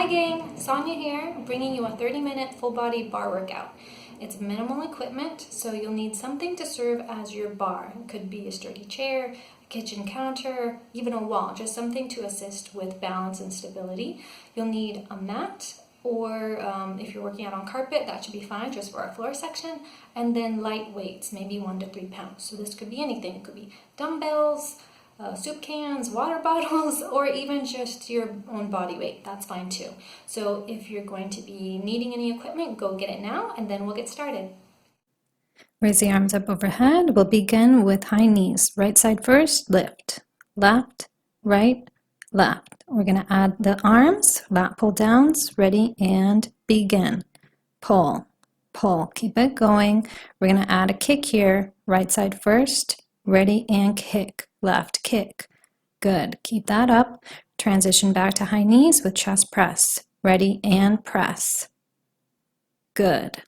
Hi gang, Sonia here, bringing you a 30-minute full body bar workout. It's minimal equipment, so you'll need something to serve as your bar. It could be a sturdy chair, a kitchen counter, even a wall, just something to assist with balance and stability. You'll need a mat, or if you're working out on carpet, that should be fine just for our floor section. And then light weights, maybe 1 to 3 pounds. So this could be anything. It could be dumbbells, soup cans, water bottles, or even just your own body weight. That's fine too. So if you're going to be needing any equipment, go get it now and then we'll get started. Raise the arms up overhead. We'll begin with high knees. Right side first, lift. Left, right, left. We're going to add the arms, lat pull downs. Ready and begin. Pull, pull. Keep it going. We're going to add a kick here. Right side first. Ready and kick. Left, kick. Good. Keep that up. Transition back to high knees with chest press. Ready and press. Good.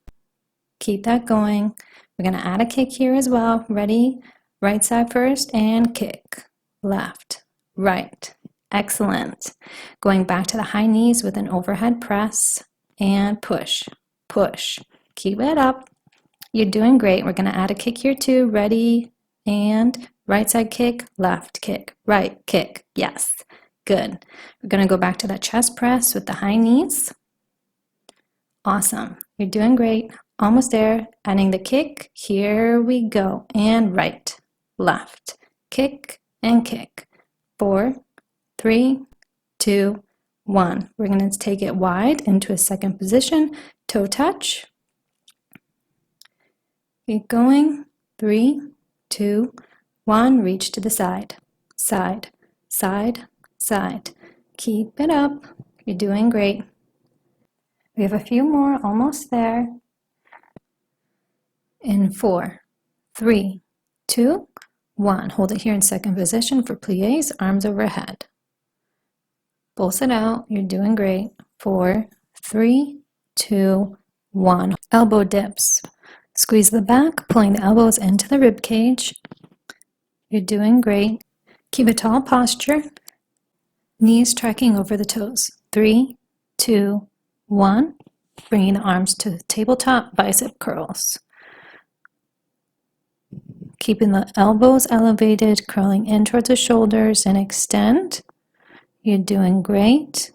Keep that going. We're going to add a kick here as well. Ready? Right side first and kick. Left, right. Excellent. Going back to the high knees with an overhead press and push, push. Keep it up. You're doing great. We're going to add a kick here too. Ready? And right side kick, left kick, right kick. Yes. Good. We're going to go back to that chest press with the high knees. Awesome. You're doing great. Almost there. Adding the kick. Here we go. And right, left, kick and kick. 4, 3, 2, 1. We're going to take it wide into a second position. Toe touch. Keep going. 3, 2, 1. Reach to the side. Side, side, side. Keep it up. You're doing great. We have a few more, almost there. In 4, 3, 2, 1. Hold it here in second position for pliés, arms overhead. Pulse it out. You're doing great. 4, 3, 2, 1. Elbow dips. Squeeze the back, pulling the elbows into the rib cage. You're doing great. Keep a tall posture. Knees tracking over the toes. 3, 2, 1. Bringing the arms to tabletop bicep curls. Keeping the elbows elevated, curling in towards the shoulders and extend. You're doing great.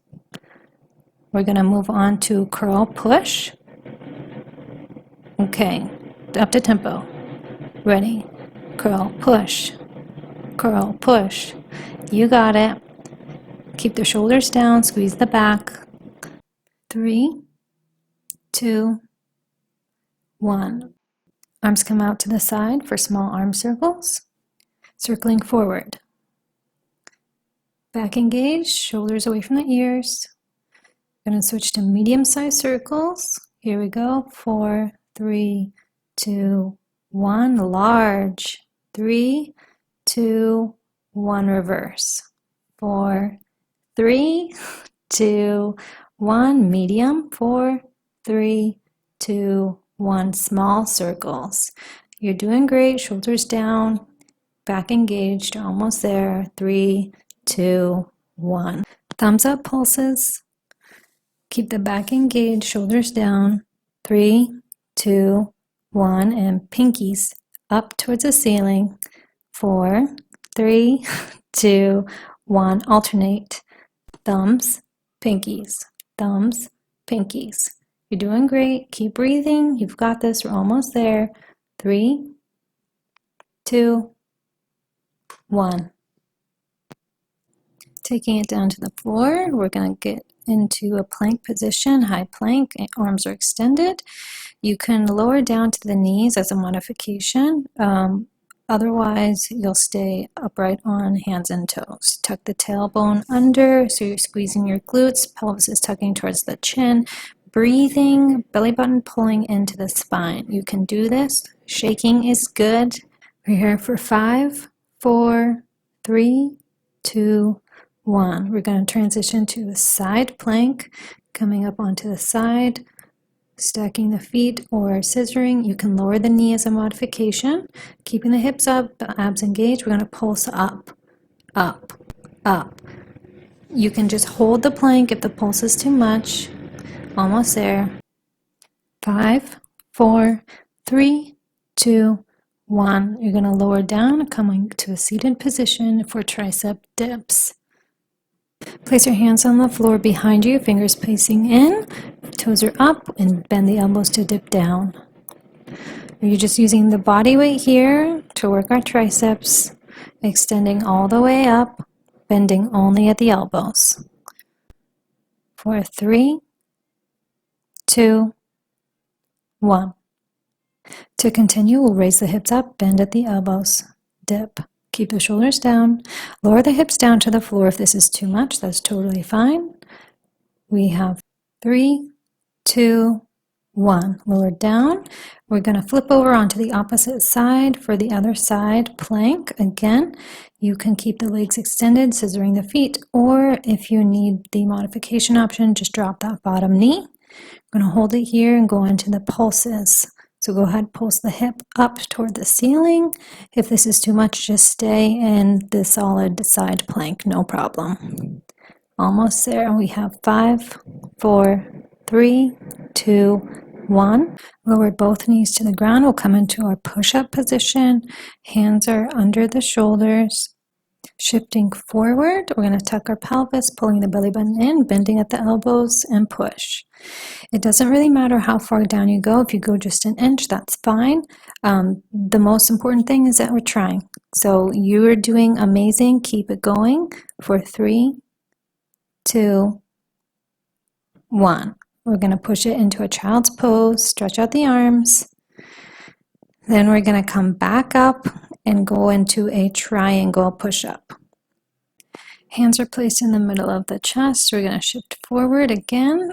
We're going to move on to curl push. Okay, up to tempo. Ready, curl push, curl push. You got it. Keep the shoulders down, squeeze the back. 3, 2, 1. Arms come out to the side for small arm circles. Circling forward. Back engaged, shoulders away from the ears. We're going to switch to medium-sized circles. Here we go. 4, 3, 2, 1. Large. 3, 2, 1. Reverse. 4, 3, 2, 1. Medium. 4, 3, 2, 1. Small circles. You're doing great. Shoulders down. Back engaged. Almost there. 3, 2, 1. Thumbs up pulses. Keep the back engaged. Shoulders down. 3, 2, 1. And pinkies up towards the ceiling. 4, 3, 2, 1. Alternate. Thumbs, pinkies. Thumbs, pinkies. You're doing great. Keep breathing. You've got this. We're almost there. 3, 2, 1. Taking it down to the floor, we're going to get into a plank position, high plank, arms are extended. You can lower down to the knees as a modification. Otherwise, you'll stay upright on hands and toes. Tuck the tailbone under, so you're squeezing your glutes. Pelvis is tucking towards the chin. Breathing, belly button pulling into the spine. You can do this. Shaking is good. We're here for 5, 4, 3, 2, 1. We're going to transition to a side plank, coming up onto the side, stacking the feet or scissoring. You can lower the knee as a modification, keeping the hips up, the abs engaged. We're going to pulse up, up, up. You can just hold the plank if the pulse is too much. Almost there. 5, 4, 3, 2, 1. You're going to lower down, coming to a seated position for tricep dips. Place your hands on the floor behind you, fingers facing in, toes are up, and bend the elbows to dip down. You're just using the body weight here to work our triceps, extending all the way up, bending only at the elbows. For 3, 2, 1. To continue, we'll raise the hips up, bend at the elbows, dip. Keep the shoulders down. Lower the hips down to the floor if this is too much. That's totally fine. We have 3, 2, 1. Lower down. We're going to flip over onto the opposite side for the other side plank. Again, you can keep the legs extended, scissoring the feet, or if you need the modification option, just drop that bottom knee. I'm going to hold it here and go into the pulses. So go ahead, pulse the hip up toward the ceiling. If this is too much, just stay in the solid side plank, no problem. Almost there. We have 5, 4, 3, 2, 1. Lower both knees to the ground. We'll come into our push-up position. Hands are under the shoulders. Shifting forward, we're going to tuck our pelvis, pulling the belly button in, bending at the elbows, and push. It doesn't really matter how far down you go. If you go just an inch, that's fine. The most important thing is that we're trying. So you are doing amazing. Keep it going for 3, 2, 1. We're going to push it into a child's pose, stretch out the arms. Then we're going to come back up and go into a triangle push-up. Hands are placed in the middle of the chest. We're going to shift forward again,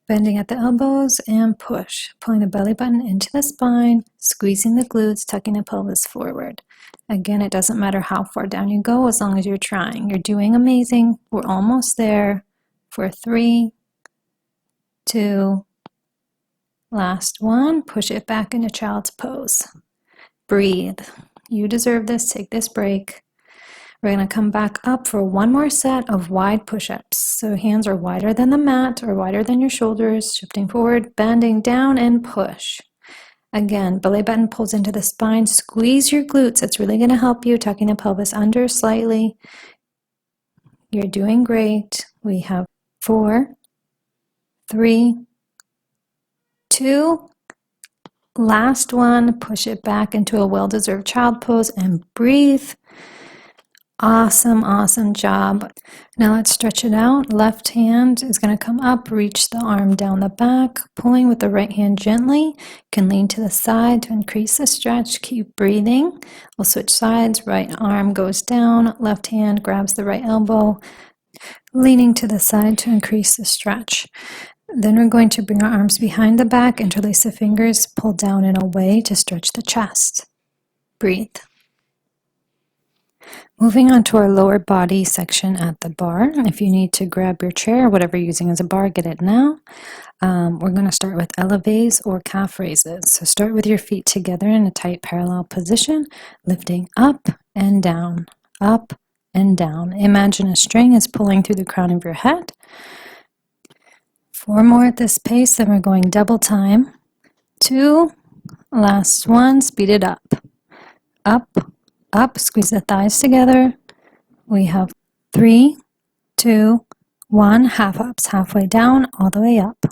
bending at the elbows and push, pulling the belly button into the spine, squeezing the glutes, tucking the pelvis forward. Again, it doesn't matter how far down you go as long as you're trying. You're doing amazing. We're almost there for 3, 2, last one. Push it back into child's pose. Breathe. You deserve this. Take this break. We're going to come back up for one more set of wide push-ups. So hands are wider than the mat or wider than your shoulders, shifting forward, bending down and push. Again, belly button pulls into the spine. Squeeze your glutes. It's really going to help you, tucking the pelvis under slightly. You're doing great. We have 4, 3, 2, last one. Push it back into a well-deserved child pose and breathe. Awesome, awesome job. Now let's stretch it out. Left hand is going to come up, reach the arm down the back, pulling with the right hand gently. You can lean to the side to increase the stretch. Keep breathing. We'll switch sides. Right arm goes down, left hand grabs the right elbow, leaning to the side to increase the stretch. Then we're going to bring our arms behind the back, interlace the fingers, pull down and away to stretch the chest. Breathe. Moving on to our lower body section at the bar. If you need to grab your chair, whatever you're using as a bar, get it now. We're going to start with elevates or calf raises. So start with your feet together in a tight parallel position, lifting up and down, up and down. Imagine a string is pulling through the crown of your head. 4 more at this pace, then we're going double time. 2, last one, speed it up. Up, up, squeeze the thighs together. We have 3, 2, 1, half ups, halfway down, all the way up.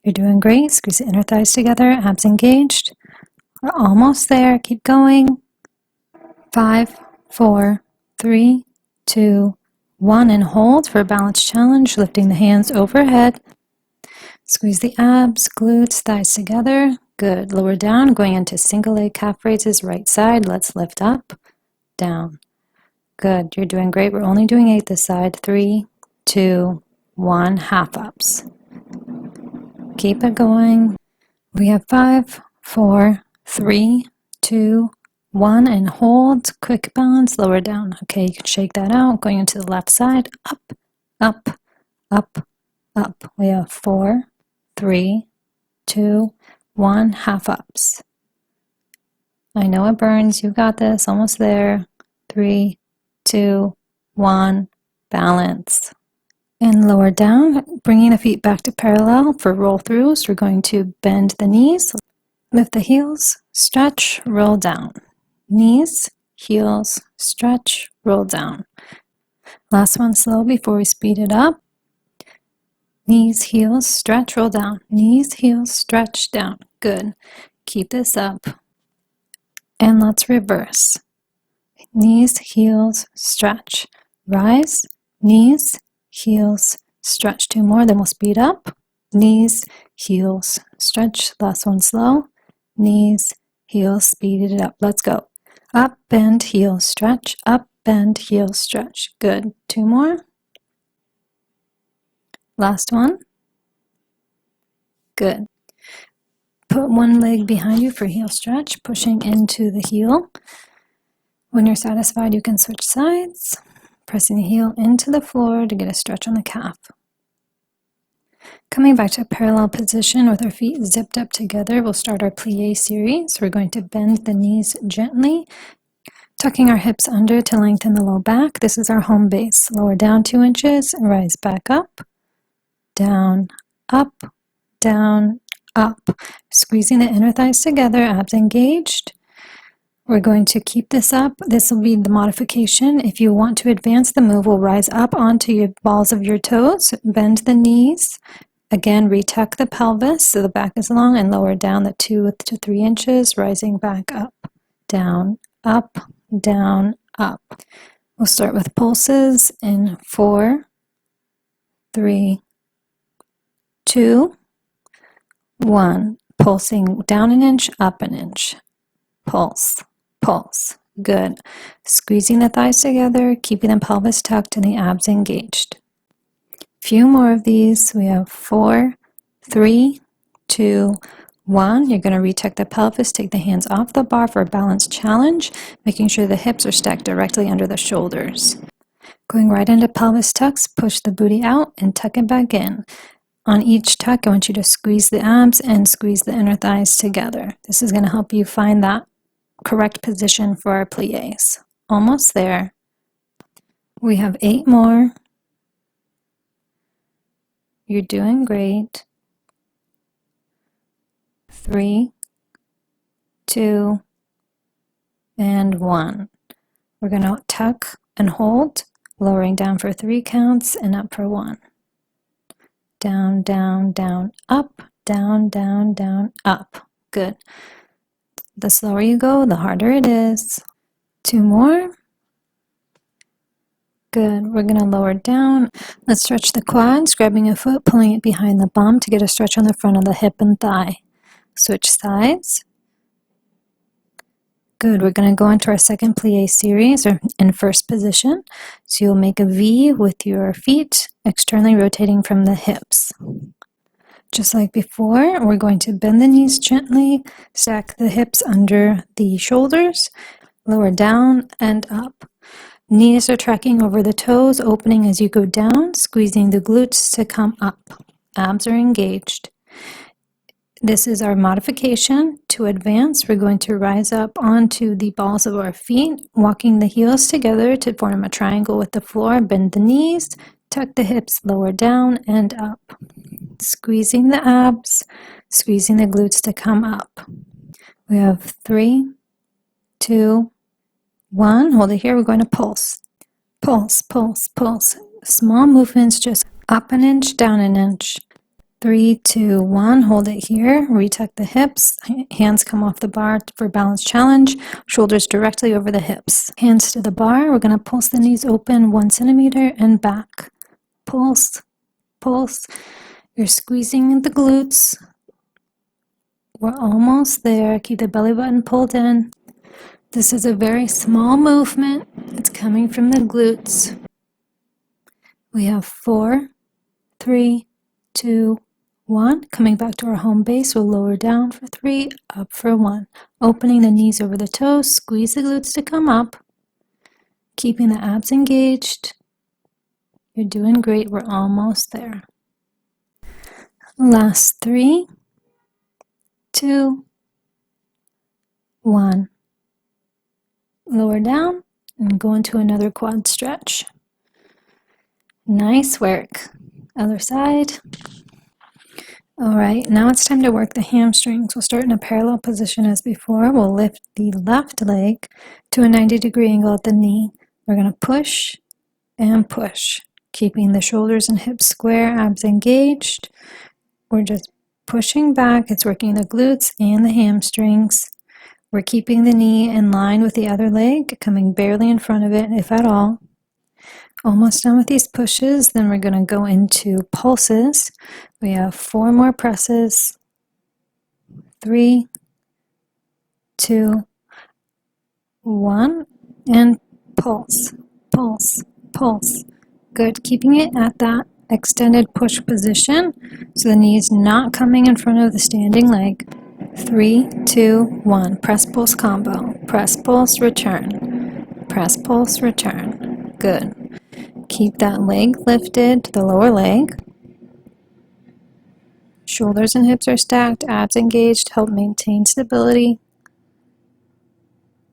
You're doing great. Squeeze the inner thighs together, abs engaged. We're almost there. Keep going. 5, 4, 3, 2, 1, and hold for a balance challenge, lifting the hands overhead. Squeeze the abs, glutes, thighs together. Good. Lower down, going into single leg calf raises, right side. Let's lift up, down. Good. You're doing great. We're only doing 8 this side. 3, 2, 1, half ups. Keep it going. We have 5, 4, 3, 2, 1, and hold. Quick balance, lower down. Okay, you can shake that out. Going into the left side. Up, up, up, up. We have 4, 3, 2, 1, half ups. I know it burns. You got this. Almost there. 3, 2, 1. balance. And lower down, bringing the feet back to parallel for roll throughs. We're going to bend the knees, lift the heels, stretch, roll down. Knees, heels, stretch, roll down. Last one slow before we speed it up. Knees, heels, stretch, roll down. Knees, heels, stretch, down. Good. Keep this up. And let's reverse. Knees, heels, stretch. Rise, knees, heels, stretch. 2 more, then we'll speed up. Knees, heels, stretch. Last one slow. Knees, heels, speed it up. Let's go. Up, bend, heel, stretch. Up, bend, heel, stretch. Good. 2 more. Last one. Good. Put one leg behind you for heel stretch, pushing into the heel. When you're satisfied, you can switch sides, pressing the heel into the floor to get a stretch on the calf. Coming back to a parallel position with our feet zipped up together, we'll start our plie series. We're going to bend the knees gently, tucking our hips under to lengthen the low back. This is our home base. Lower down 2 inches, rise back up, down, up, down, up. Squeezing the inner thighs together, abs engaged. We're going to keep this up. This will be the modification. If you want to advance the move, we'll rise up onto your balls of your toes, bend the knees. Again, retuck the pelvis so the back is long, and lower down the 2 to 3 inches, rising back up, down, up, down, up. We'll start with pulses in 4, 3, 2, 1. Pulsing down an inch, up an inch. Pulse, pulse. Good. Squeezing the thighs together, keeping the pelvis tucked and the abs engaged. Few more of these. We have 4, 3, 2, 1. You're going to retuck the pelvis, take the hands off the bar for a balanced challenge, making sure the hips are stacked directly under the shoulders. Going right into pelvis tucks, push the booty out and tuck it back in. On each tuck, I want you to squeeze the abs and squeeze the inner thighs together. This is going to help you find that correct position for our plies. Almost there. We have 8 more. You're doing great. 3, 2, and 1. We're going to tuck and hold, lowering down for 3 counts and up for 1. Down, down, down, up, down, down, down, up. Good. The slower you go, the harder it is. 2 more. Good. We're going to lower down. Let's stretch the quads, grabbing a foot, pulling it behind the bum to get a stretch on the front of the hip and thigh. Switch sides. Good. We're going to go into our second plie series, or in first position. So you'll make a V with your feet externally rotating from the hips. Just like before, we're going to bend the knees gently, stack the hips under the shoulders, lower down and up. Knees are tracking over the toes, opening as you go down, squeezing the glutes to come up. Abs are engaged. This is our modification. To advance, we're going to rise up onto the balls of our feet, walking the heels together to form a triangle with the floor. Bend the knees, tuck the hips, lower down and up. Squeezing the abs, squeezing the glutes to come up. We have 3, 2, 1. Hold it here. We're going to pulse. Pulse, pulse, pulse. Small movements, just up an inch, down an inch. 3, 2, 1. Hold it here. Retuck the hips. Hands come off the bar for balance challenge. Shoulders directly over the hips. Hands to the bar. We're going to pulse the knees open 1 centimeter and back. Pulse, pulse. You're squeezing the glutes. We're almost there. Keep the belly button pulled in. This is a very small movement. It's coming from the glutes. We have 4, 3, 2, 1. Coming back to our home base, we'll lower down for 3, up for 1. Opening the knees over the toes, squeeze the glutes to come up. Keeping the abs engaged. You're doing great. We're almost there. Last 3, 2, 1. Lower down and go into another quad stretch. Nice work. Other side. All right, now it's time to work the hamstrings. We'll start in a parallel position as before. We'll lift the left leg to a 90-degree angle at the knee. We're going to push and push, keeping the shoulders and hips square, abs engaged. We're just pushing back. It's working the glutes and the hamstrings. We're keeping the knee in line with the other leg, coming barely in front of it, if at all. Almost done with these pushes, then we're going to go into pulses. We have 4 more presses. 3, 2, 1, and pulse, pulse, pulse. Good, keeping it at that extended push position so the knee is not coming in front of the standing leg. 3, 2, 1. Press, pulse combo. Press, pulse, return. Press, pulse, return. Good. Keep that leg lifted, the lower leg. Shoulders and hips are stacked, abs engaged, help maintain stability.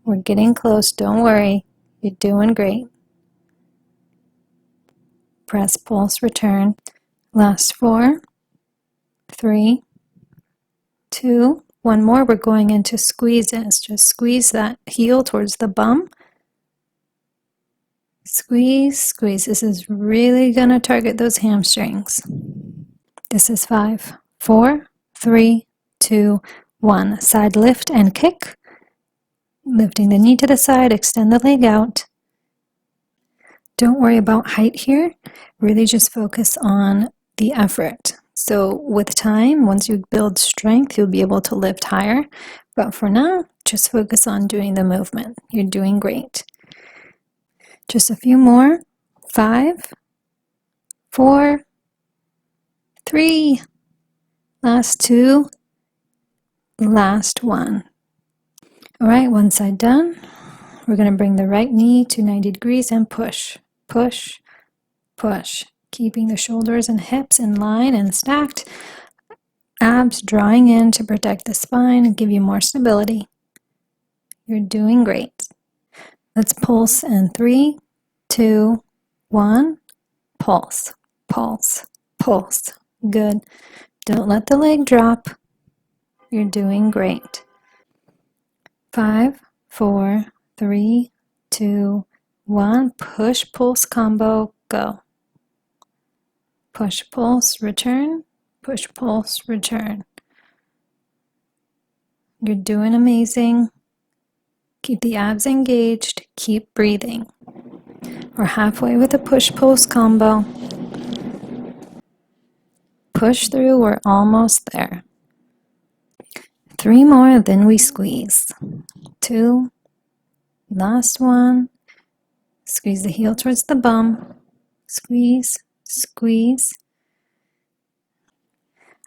We're getting close, don't worry. You're doing great. Press, pulse, return. Last 4, 3, 2, 1 more. We're going into squeezes. Just squeeze that heel towards the bum. Squeeze, squeeze. This is really going to target those hamstrings. This is 5, 4, 3, 2, 1. Side lift and kick. Lifting the knee to the side, extend the leg out. Don't worry about height here. Really just focus on the effort. So with time, once you build strength, you'll be able to lift higher. But for now, just focus on doing the movement. You're doing great. Just a few more. 5, 4, 3, last 2, last 1. All right, one side done. We're going to bring the right knee to 90 degrees and push, push, push. Keeping the shoulders and hips in line and stacked. Abs drawing in to protect the spine and give you more stability. You're doing great. Let's pulse in 3, 2, 1. Pulse, pulse, pulse. Good. Don't let the leg drop. You're doing great. 5, 4, 3, 2, 1. Push, pulse combo, go. Push, pulse, return. Push, pulse, return. You're doing amazing. Keep the abs engaged. Keep breathing. We're halfway with a push, pulse combo. Push through. We're almost there. 3 more, then we squeeze. 2. Last 1. Squeeze the heel towards the bum. Squeeze, squeeze.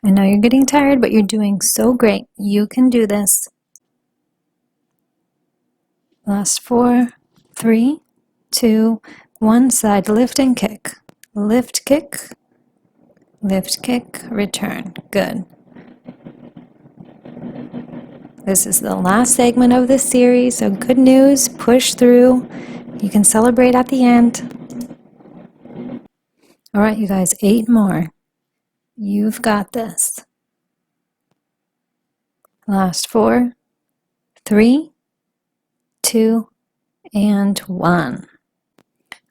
I know you're getting tired, but you're doing so great. You can do this. Last 4, 3, 2, 1. Side lift and kick. Lift, kick, return. Good. This is the last segment of this series, so good news, push through. You can celebrate at the end. All right, you guys, 8 more. You've got this. Last 4, 3, 2, and 1.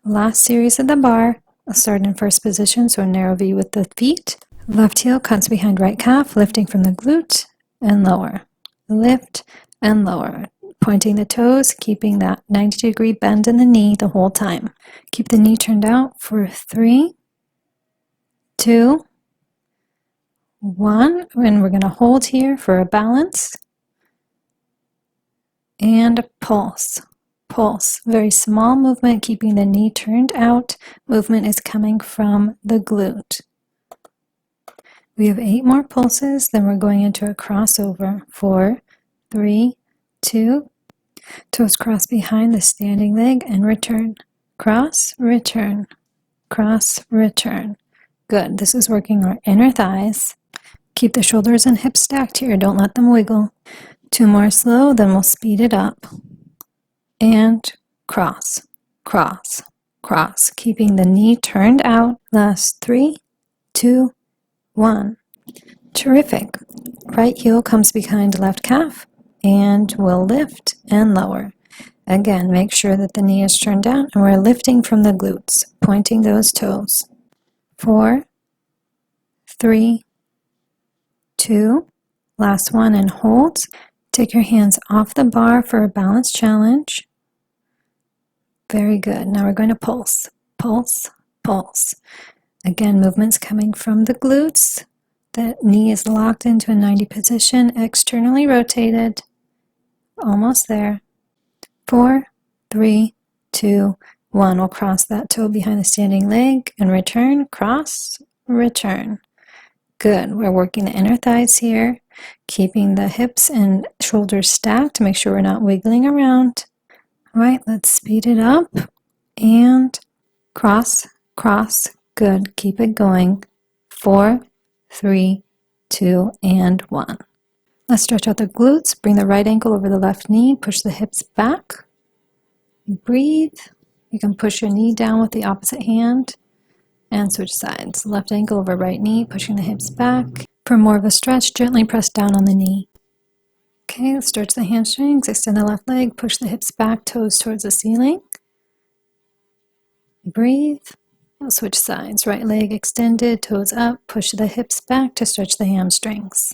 Last series of the bar. I'll start in first position, so a narrow V with the feet. Left heel cuts behind right calf, lifting from the glute and lower. Lift and lower. Pointing the toes, keeping that 90-degree bend in the knee the whole time. Keep the knee turned out for 3, 2, 1. And we're going to hold here for a balance. And a pulse. Pulse. Very small movement, keeping the knee turned out. Movement is coming from the glute. We have 8 more pulses, then we're going into a crossover. 4, 3, 2. Toes cross behind the standing leg and return. Cross, return. Cross, return. Good. This is working our inner thighs. Keep the shoulders and hips stacked here. Don't let them wiggle. 2 more slow, then we'll speed it up. And cross, cross, cross, keeping the knee turned out. Last 3, 2, 1. Terrific. Right heel comes behind left calf, and we'll lift and lower. Again, make sure that the knee is turned down, and we're lifting from the glutes, pointing those toes. 4, 3, 2, last one, and hold. Take your hands off the bar for a balance challenge. Very good. Now we're going to pulse, pulse, pulse. Again, movements coming from the glutes. The knee is locked into a 90 position, externally rotated. Almost there. 4, 3, 2, 1. We'll cross that toe behind the standing leg and return, cross, return. Good. We're working the inner thighs here, keeping the hips and shoulders stacked to make sure we're not wiggling around. All right, let's speed it up and cross, cross. Good. Keep it going. 4, 3, 2, and 1. Let's stretch out the glutes. Bring the right ankle over the left knee. Push the hips back. Breathe. You can push your knee down with the opposite hand and switch sides. Left ankle over right knee, pushing the hips back. For more of a stretch, gently press down on the knee. Okay, let's stretch the hamstrings. Extend the left leg. Push the hips back, toes towards the ceiling. Breathe. We'll switch sides. Right leg extended, toes up. Push the hips back to stretch the hamstrings.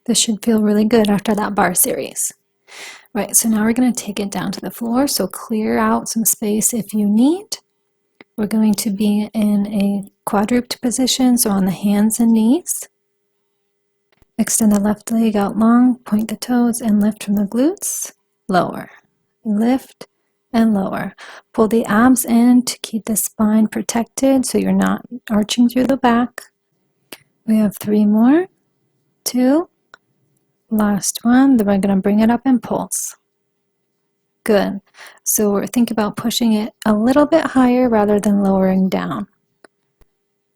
This should feel really good after that bar series. Right, so now we're going to take it down to the floor, so clear out some space if you need. We're going to be in a quadruped position, so on the hands and knees. Extend the left leg out long, point the toes, and lift from the glutes. Lower. Lift and lower. Pull the abs in to keep the spine protected so you're not arching through the back. We have 3 more. 2. Last one. Then we're going to bring it up and pulse. Good. So we're thinking about pushing it a little bit higher rather than lowering down.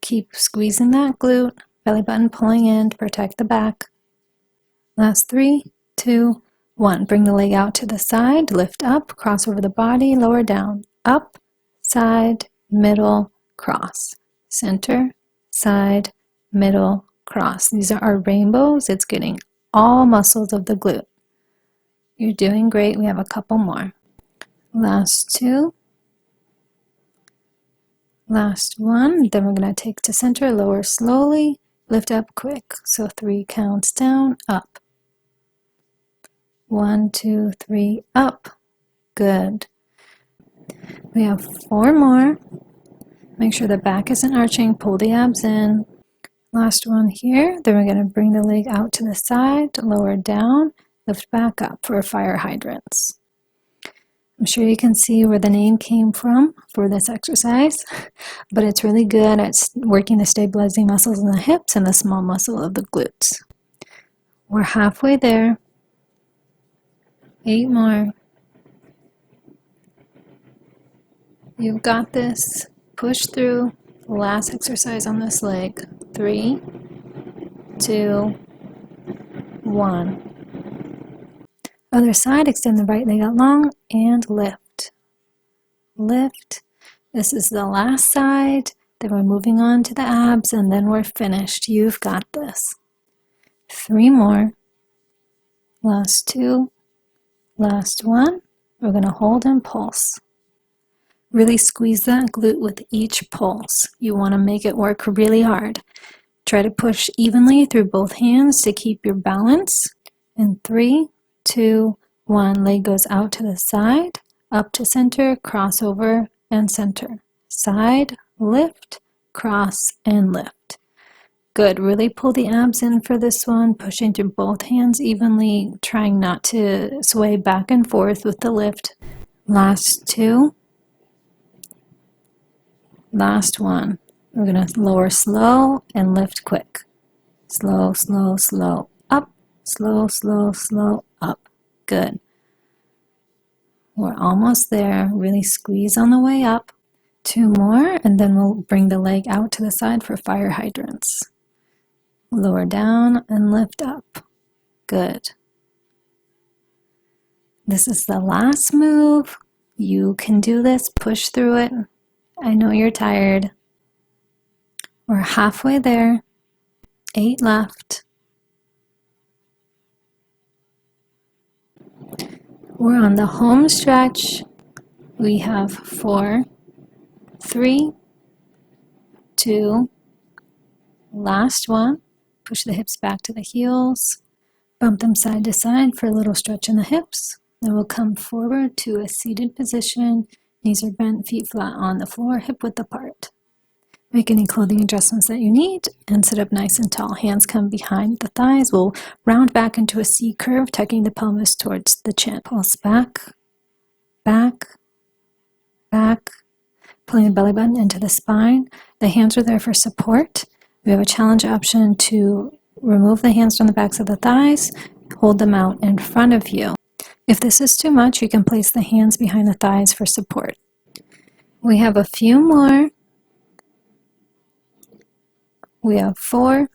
Keep squeezing that glute, belly button pulling in to protect the back. Last 3, 2, 1. Bring the leg out to the side, lift up, cross over the body, lower down. Up, side, middle, cross. Center, side, middle, cross. These are our rainbows. It's getting all muscles of the glute. You're doing great. We have a couple more. Last 2. Last 1. Then we're going to take to center, lower slowly, lift up quick. So 3 counts down, up. 1, 2, 3, up. Good. We have 4 more. Make sure the back isn't arching. Pull the abs in. Last one here. Then we're going to bring the leg out to the side, lower down, lift back up for fire hydrants. I'm sure you can see where the name came from for this exercise, but it's really good at working the stabilizing muscles in the hips and the small muscle of the glutes. We're halfway there. 8 more. You've got this. Push through. Last exercise on this leg. 3, 2, 1. Other side, extend the right leg out long and lift. Lift. This is the last side. Then we're moving on to the abs and then we're finished. You've got this. 3 more. Last 2. Last 1. We're going to hold and pulse. Really squeeze that glute with each pulse. You want to make it work really hard. Try to push evenly through both hands to keep your balance. In 3, 2, 1. Leg goes out to the side, up to center, crossover, and center. Side, lift, cross, and lift. Good. Really pull the abs in for this one, pushing through both hands evenly, trying not to sway back and forth with the lift. Last 2. Last 1. We're going to lower slow and lift quick. Slow, slow, slow, up. Slow, slow, slow, up. Good. We're almost there. Really squeeze on the way up. 2 more, and then we'll bring the leg out to the side for fire hydrants. Lower down and lift up. Good. This is the last move. You can do this. Push through it. I know you're tired. We're halfway there. 8 left. We're on the home stretch. We have 4, 3, 2, last one. Push the hips back to the heels. Bump them side to side for a little stretch in the hips. Then we'll come forward to a seated position. Knees are bent, feet flat on the floor, hip width apart. Make any clothing adjustments that you need and sit up nice and tall. Hands come behind the thighs. We'll round back into a C curve, tucking the pelvis towards the chin. Pulse back, back, back, pulling the belly button into the spine. The hands are there for support. We have a challenge option to remove the hands from the backs of the thighs, hold them out in front of you. If this is too much, you can place the hands behind the thighs for support. We have a few more. We have 4,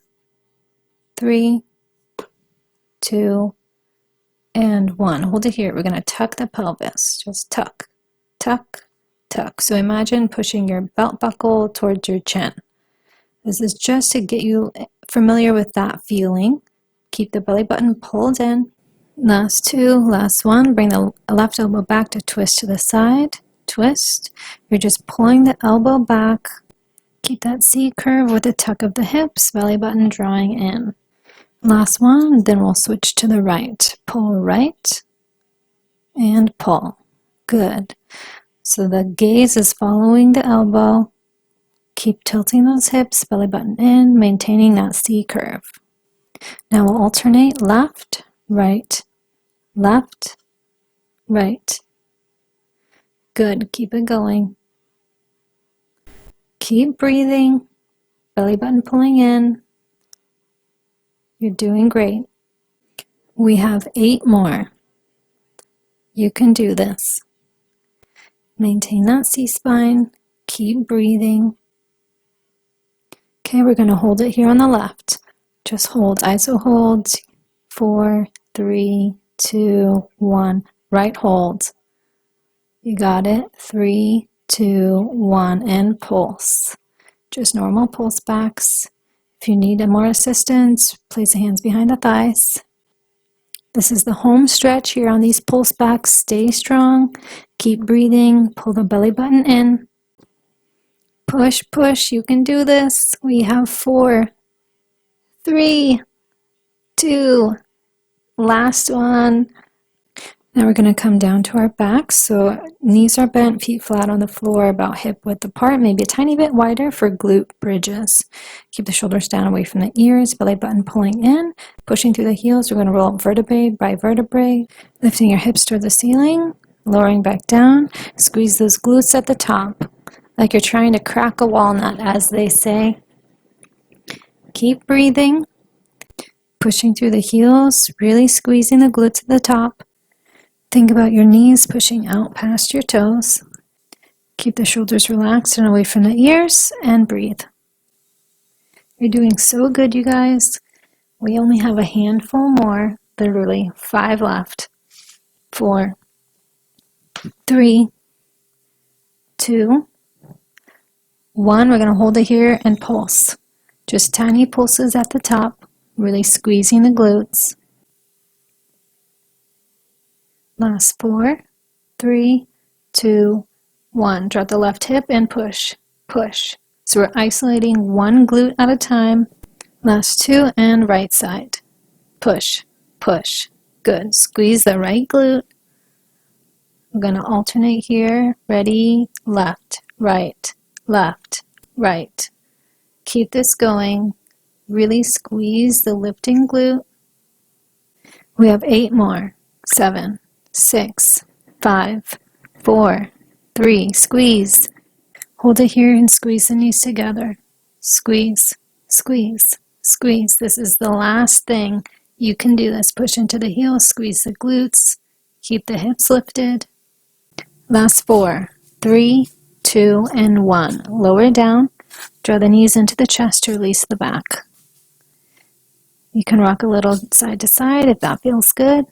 3, 2, and 1. Hold it here. We're going to tuck the pelvis. Just tuck, tuck, tuck. So imagine pushing your belt buckle towards your chin. This is just to get you familiar with that feeling. Keep the belly button pulled in. Last 2, last 1. Bring the left elbow back to twist to the side. Twist. You're just pulling the elbow back. Keep that C curve with a tuck of the hips, belly button drawing in. Last one, then we'll switch to the right. Pull right and pull. Good. So the gaze is following the elbow. Keep tilting those hips, belly button in, maintaining that C curve. Now we'll alternate left, right, left, right. Good. Keep it going. Keep breathing. Belly button pulling in. You're doing great. We have 8 more. You can do this. Maintain that C-spine. Keep breathing. Okay, we're going to hold it here on the left. Just hold. ISO hold. 4, 3, 2, 1. Right hold. You got it. 3, 2, 1, and pulse. Just normal pulse backs. If you need more assistance, place the hands behind the thighs. This is the home stretch here on these pulse backs. Stay strong. Keep breathing. Pull the belly button in. Push, push. You can do this. We have 4, 3, 2, last one. Now we're going to come down to our backs. So knees are bent, feet flat on the floor, about hip width apart, maybe a tiny bit wider for glute bridges. Keep the shoulders down away from the ears, belly button pulling in, pushing through the heels. We're going to roll up vertebrae by vertebrae, lifting your hips toward the ceiling, lowering back down. Squeeze those glutes at the top, like you're trying to crack a walnut, as they say. Keep breathing, pushing through the heels, really squeezing the glutes at the top. Think about your knees pushing out past your toes. Keep the shoulders relaxed and away from the ears, and breathe. You're doing so good, you guys. We only have a handful more, literally 5 left. 4, 3, 2, 1. We're going to hold it here and pulse. Just tiny pulses at the top, really squeezing the glutes. Last 4, 3, 2, 1. Drop the left hip and push, push. So we're isolating one glute at a time. Last 2 and right side. Push, push. Good. Squeeze the right glute. We're going to alternate here. Ready? Left, right, left, right. Keep this going. Really squeeze the lifting glute. We have 8 more. 7, 6, 5, 4, 3. Squeeze. Hold it here and squeeze the knees together. Squeeze, squeeze, squeeze. This is the last thing. You can do this. Push into the heels, squeeze the glutes. Keep the hips lifted. Last 4, 3, 2, and 1. Lower down. Draw the knees into the chest to release the back. You can rock a little side to side if that feels good.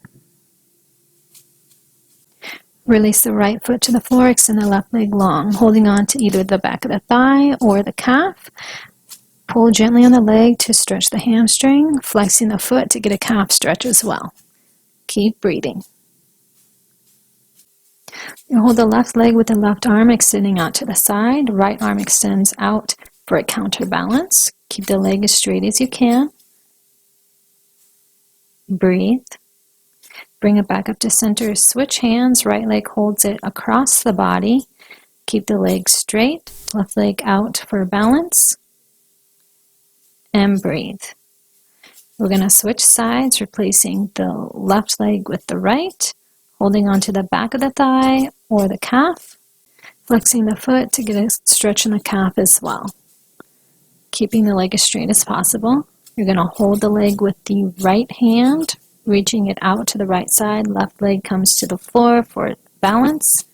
Release the right foot to the floor, extend the left leg long, holding on to either the back of the thigh or the calf. Pull gently on the leg to stretch the hamstring, flexing the foot to get a calf stretch as well. Keep breathing. You hold the left leg with the left arm extending out to the side. Right arm extends out for a counterbalance. Keep the leg as straight as you can. Breathe. Bring it back up to center. Switch hands. Right leg holds it across the body. Keep the leg straight. Left leg out for balance. And breathe. We're going to switch sides, replacing the left leg with the right, holding onto the back of the thigh or the calf, flexing the foot to get a stretch in the calf as well. Keeping the leg as straight as possible. You're going to hold the leg with the right hand, reaching it out to the right side. Left leg comes to the floor for balance.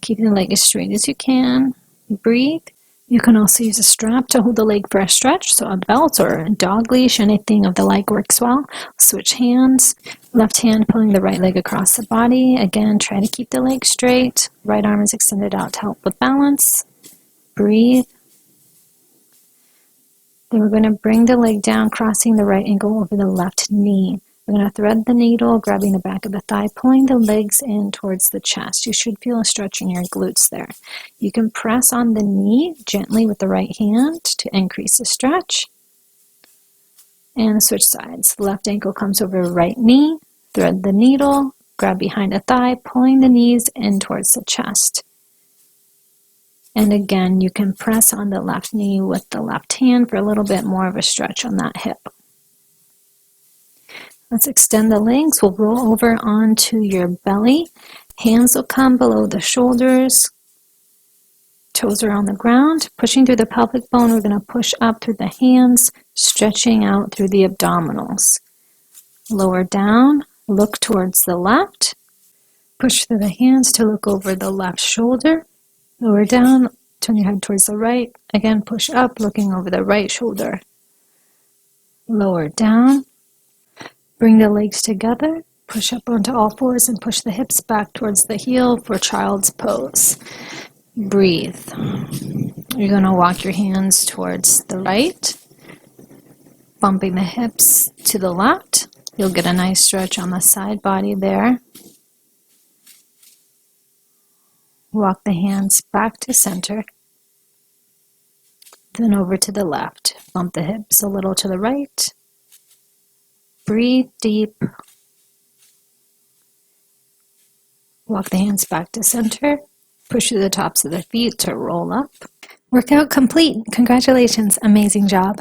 Keeping the leg as straight as you can. Breathe. You can also use a strap to hold the leg for a stretch, so a belt or a dog leash, anything of the like works well. Switch hands. Left hand pulling the right leg across the body. Again, try to keep the leg straight. Right arm is extended out to help with balance. Breathe. Then we're going to bring the leg down, crossing the right ankle over the left knee. We're going to thread the needle, grabbing the back of the thigh, pulling the legs in towards the chest. You should feel a stretch in your glutes there. You can press on the knee gently with the right hand to increase the stretch. And switch sides. Left ankle comes over right knee, thread the needle, grab behind the thigh, pulling the knees in towards the chest. And again, you can press on the left knee with the left hand for a little bit more of a stretch on that hip. Let's extend the legs. We'll roll over onto your belly. Hands will come below the shoulders. Toes are on the ground. Pushing through the pelvic bone, we're going to push up through the hands, stretching out through the abdominals. Lower down, look towards the left. Push through the hands to look over the left shoulder. Lower down, turn your head towards the right. Again, push up, looking over the right shoulder. Lower down. Bring the legs together, push up onto all fours and push the hips back towards the heel for child's pose. Breathe. You're going to walk your hands towards the right, bumping the hips to the left. You'll get a nice stretch on the side body there. Walk the hands back to center, then over to the left. Bump the hips a little to the right. Breathe deep. Walk the hands back to center. Push through the tops of the feet to roll up. Workout complete. Congratulations. Amazing job.